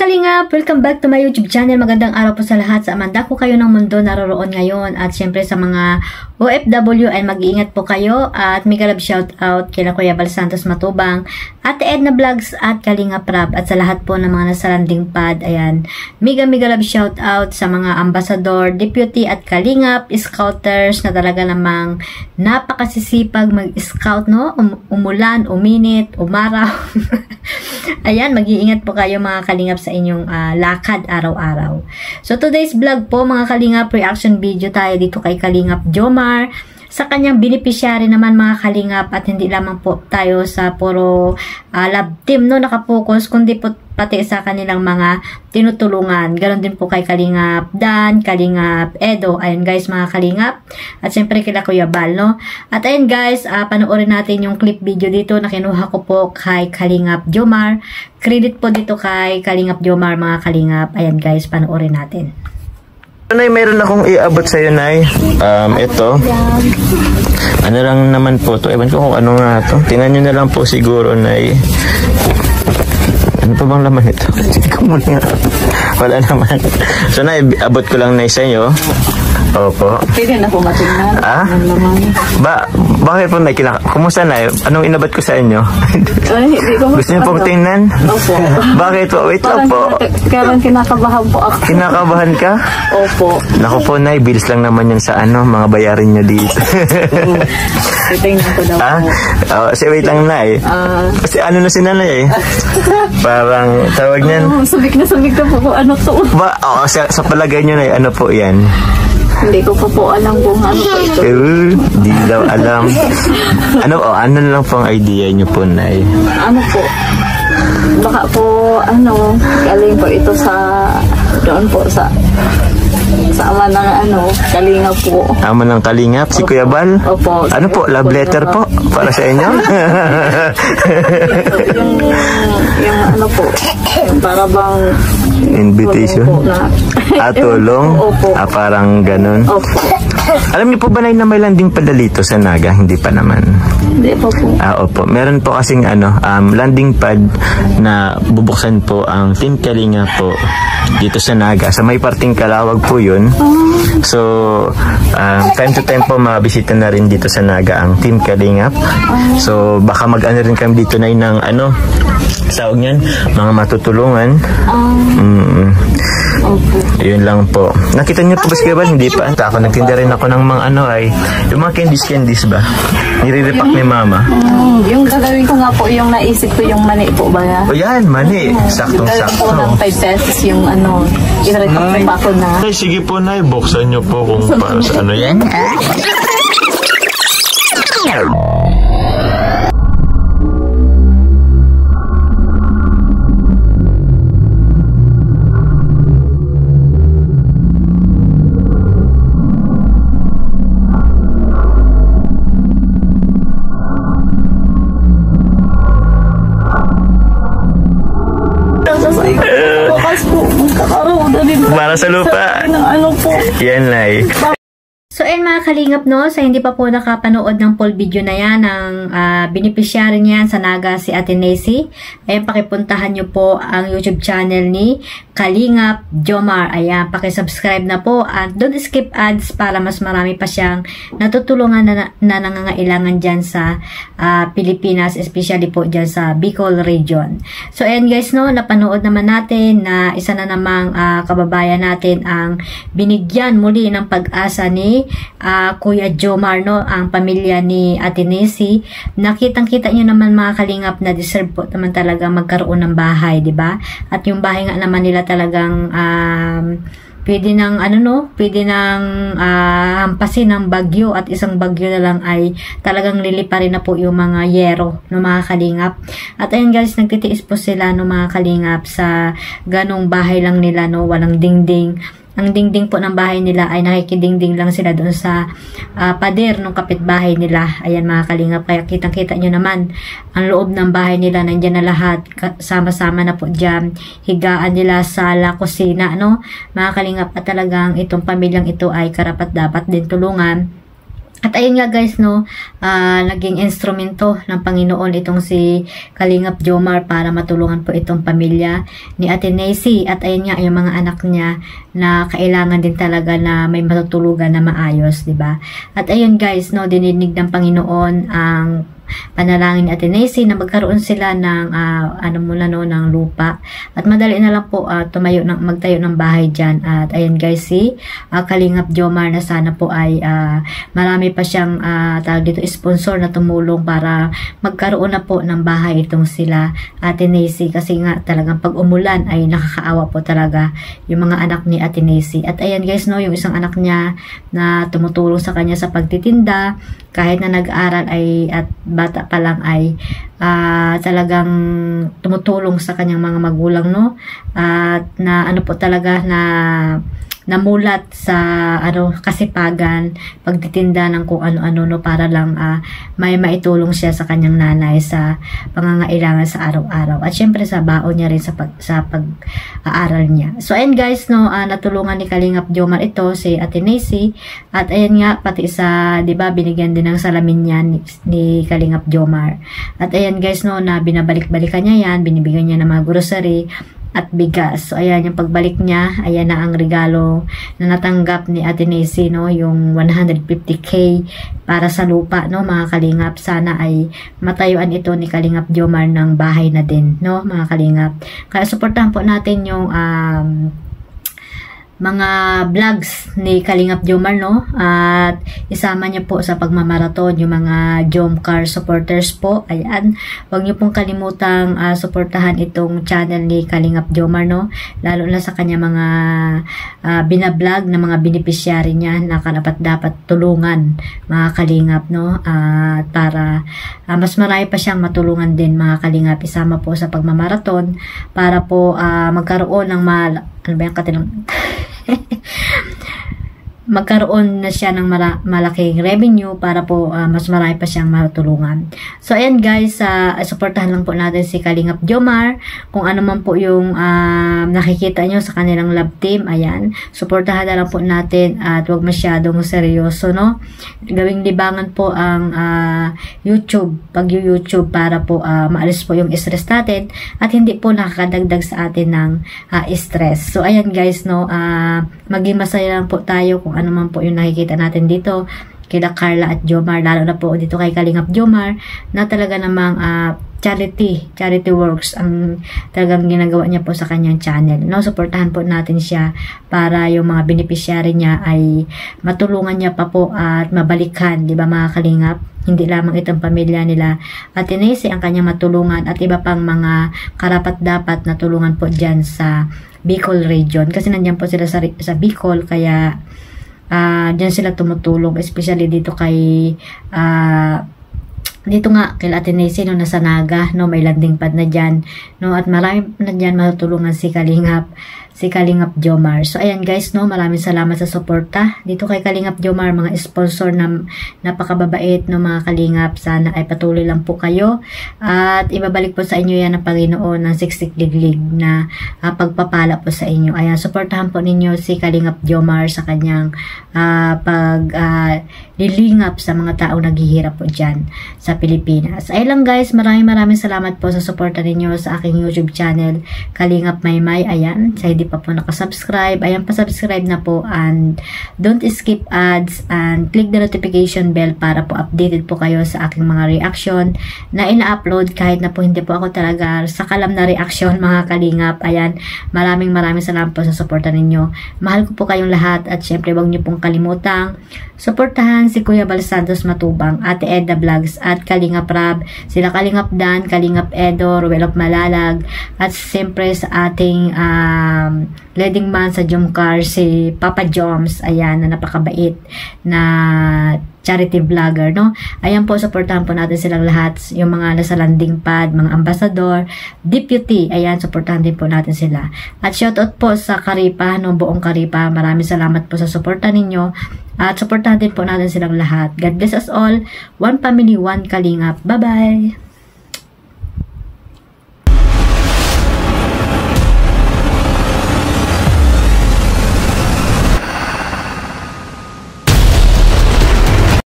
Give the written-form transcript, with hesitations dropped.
Kalingap! Welcome back to my YouTube channel. Magandang araw po sa lahat. Sa amanda ko kayo ng mundo naroroon ngayon. At syempre sa mga OFW ay mag-iingat po kayo. At mega love shout out kila Kuya Bal Santos Matubang, Ate Edna Vlogs at Kalingap Rap. At sa lahat po ng mga nasa landing pad, ayan, mega love shout out sa mga ambassador, deputy at Kalingap, scouters na talaga namang napakasisipag mag-scout, no? Umulan, uminit, umaraw. Ayan, mag-iingat po kayo mga Kalingap sa inyong lakad araw-araw. So today's vlog po mga Kalingap, reaction video tayo dito kay Kalingap Jomar sa kanyang beneficiary naman mga Kalingap, at hindi lamang po tayo sa puro love team no nakapokus, kundi po pati sa kanilang mga tinutulungan. Ganon din po kay Kalingap Dan, Kalingap Edo. Ayun guys mga Kalingap. At syempre kila Kuya Bal, no? At ayun guys, panoorin natin yung clip video dito na kinuha ko po kay Kalingap Jomar. Credit po dito kay Kalingap Jomar mga Kalingap. Ayan guys, panoorin natin. Nay, mayroon akong iabot sa iyo, Nay. Ito. Ano lang naman po to? Ewan ko kung ano nga to. Tingnan nyo na lang po siguro, Nay. Ano pa bang laman ito? Hindi ko muna. Wala naman. So, Nay, abot ko lang, Nay, sa inyo. Opo. Pwede na po matingnan. Bakit po, Nay? Kumusta, Nay? Anong inabot ko sa inyo? Ay, hindi ko gusto niyo pong tingnan? Opo. Bakit po? Wait lang po. Kaya kinakabahan po ako. Kinakabahan ka? Opo. Naku po, Nay, bilis lang naman yan sa mga bayarin niyo dito. Tingnan ko daw po. Wait lang, Nay. Kasi ano na si Nanay eh. Parang tawag niyan. Sabik na po ano to. Sa palagay niyo, Nay, ano po yan? Hindi ko po alam kung ano po ito. Hindi daw alam. Ano lang po ang idea niyo po, Nay? Ano po? Baka po, galing po ito doon po sa ama ng Kalingap po. Ama ng Kalingap? Si Kuya Bal? Opo. Ano po? Love letter po? Para sa inyo? yung ano po, para bang invitation? Tulong? Opo. Parang ganun? Opo. Alam niyo po ba na may landing pala dito sa Naga? Hindi pa naman. Hindi po po. Opo. Meron po kasing landing pad na bubuksan po ang Team Kalingap po dito sa Naga. Sa may parting Kalawag po yun. So, time to time po mabisita na rin dito sa Naga ang Team Kalingap. So, baka mag-ano rin kami dito na ng sawag niyan, mga matutulungan. Yun lang po. Nakita niyo po ba si Kuya Bal? Hindi pa. Ako nagtinda rin ako ng mga yung mga candies ba? Nire-repack ni Mama. Yung gagawin ko nga po, yung naisip ko yung mani po ba? O yan, mani. Saktong-sakto. Gagawin ko ng 5 pesos yung i-repack pa ako na. Ay, sige po, Nay. Buksan niyo po kung para sa yan. Para sa lupa. Yan, Nay. So, ayun mga Kalingap, no? Sa hindi pa po nakapanood ng full video na yan, ng beneficiary niyan sa Naga, si Ate Nessie, ayun, pakipuntahan nyo po ang YouTube channel ni Kalingap Jomar. Ayan, pakisubscribe na po at don't skip ads para mas marami pa siyang natutulungan na nangangailangan dyan sa Pilipinas, especially po dyan sa Bicol region. So, ayun guys, no? Napanood naman natin na isa na namang kababayan natin ang binigyan muli ng pag-asa ni Kuya Jomar, no? Ang pamilya ni Ate Nessie. Nakitang-kita nyo naman mga Kalingap na deserve po naman talaga magkaroon ng bahay, di ba? At yung bahay nga naman nila talagang pwede nang pwede nang hampasin ng bagyo, at isang bagyo na lang ay talagang liliparin na po yung mga yero no mga Kalingap. At ayun guys, nagtitiis po sila no mga Kalingap sa ganong bahay lang nila, no? Walang dingding. Ang dingding po ng bahay nila ay nakikidingding lang sila doon sa pader ng kapitbahay nila. Ayan mga Kalingap, kaya kitang-kita nyo naman ang loob ng bahay nila, nandiyan na lahat, sama-sama na po dyan, higaan nila, sala, kusina, no? Mga Kalingap, at talagang itong pamilyang ito ay karapat dapat din tulungan At ayun nga guys, no, naging instrumento ng Panginoon itong si Kalingap Jomar para matulungan po itong pamilya ni Ate Neisy. At ayun nga, yung mga anak niya na kailangan din talaga na may matutulugan na maayos, di ba? At ayun guys, no, dininig ng Panginoon ang panalangin ni Ate Neisy na magkaroon sila ng ng lupa. At madali na lang po magtayo ng bahay dyan. At ayun guys, si Kalingap Jomar na sana po ay marami pa siyang tawag dito sponsor na tumulong para magkaroon na po ng bahay itong sila Ate Neisy, kasi nga talagang pag umulan ay nakakaawa po talaga yung mga anak ni Ate Neisy. At ayan guys, no, yung isang anak niya na tumutulong sa kanya sa pagtitinda kahit na nag-aaral ay at bata pa lang ay talagang tumutulong sa kanyang mga magulang, no, at na po talaga na namulat sa kasipagan, pagtitinda ng kung ano-ano, no, para lang may maitulong siya sa kanyang nanay sa pangangailangan sa araw-araw, at syempre sa baon niya rin sa pag-aaral niya. So ayan guys, no, natulungan ni Kalingap Jomar ito si Ate Neisy. At ayan nga, pati sa, di ba, binigyan din ng salamin niya ni Kalingap Jomar. At ayan guys, no, na binabalik-balikan niya yan, binibigyan niya ng mga grocery at bigas. So ayan, yung pagbalik niya, ayan na ang regalo na natanggap ni Ate Neisy, no, yung 150k para sa lupa, no, mga kalingap. Sana ay matayuan ito ni Kalingap Jomar ng bahay na din, no, mga kalingap. Kaya suportahan po natin yung mga vlogs ni Kalingap Jomar, no, at isama niyo po sa pagmamaraton yung mga Jomcar supporters po. Ayan, huwag niyo pong kalimutang suportahan itong channel ni Kalingap Jomar, no, lalo na sa kanya mga binablog na mga beneficiary niya na dapat tulungan, mga kalingap, no, para mas marami pa siyang matulungan din, mga kalingap. Isama po sa pagmamaraton para po magkaroon ng magkaroon na siya ng malaking revenue para po mas marami pa siyang matulungan. So ayan guys, suportahan lang po natin si Kalingap Jomar. Kung ano man po yung nakikita nyo sa kanilang love team, ayan, suportahan na lang po natin at huwag masyadong seryoso, no. Gawing libangan po ang pag-YouTube para po maalis po yung stress natin at hindi po nakakadagdag sa atin ng stress. So ayan guys, no, maging masaya lang po tayo kung ano man po yung nakikita natin dito kila Carla at Jomar, lalo na po dito kay Kalingap Jomar na talaga namang charity works ang talagang ginagawa niya po sa kanyang channel, no. Suportahan po natin siya para yung mga beneficiary niya ay matulungan niya pa po at mabalikan, di ba, mga kalingap? Hindi lamang itong pamilya nila Ate Neisy ang kanyang matulungan at iba pang mga karapat-dapat na tulungan po dyan sa Bicol region, kasi nandiyan po sila sa Bicol, kaya dyan sila tumutulong, especially dito kay dito nga kay Ate Neisy, no, nasa Naga, no, may landing pad na dyan, no, at marami na dyan matutulungan si Kalingap Jomar. So ayan guys, no, maraming salamat sa suporta dito kay Kalingap Jomar, mga sponsor na napakababait, no, mga kalingap. Sana ay patuloy lang po kayo at ibabalik po sa inyo yan ng Panginoon ng siksik-liglig na pagpapala po sa inyo. Ayan, suportahan po ninyo si Kalingap Jomar sa kanyang lilingap sa mga taong naghihirap po dyan sa Pilipinas. Ay lang guys, maraming salamat po sa suporta ninyo sa aking YouTube channel Kalingap Maymay. Ayan, sa hindi pa po nakasubscribe, ayan, pa-subscribe na po and don't skip ads and click the notification bell para po updated po kayo sa aking mga reaction na ina-upload kahit na po hindi po ako talaga sa kalam na reaction, mga kalingap. Ayan, maraming salamat po sa suporta ninyo. Mahal ko po kayong lahat at syempre huwag niyo pong kalimutang suportahan si Kuya Bal Santos Matubang, Ate Edna Vlogs at Kalingap Rab, sila Kalingap Dan, Kalingap Edo, Ruel of Malalag, at siyempre sa ating leading man sa Jomcar, si Papa Joms, ayan, na napakabait na charity vlogger, no. Ayan po, suportahan po natin silang lahat, yung mga nasa landing pad, mga ambassador, deputy, ayan, suportahan din po natin sila. At shoutout po sa Karipa, no, buong Karipa, maraming salamat po sa suporta ninyo at suportahan din po natin silang lahat. God bless us all. One family, one kalingap. Bye-bye!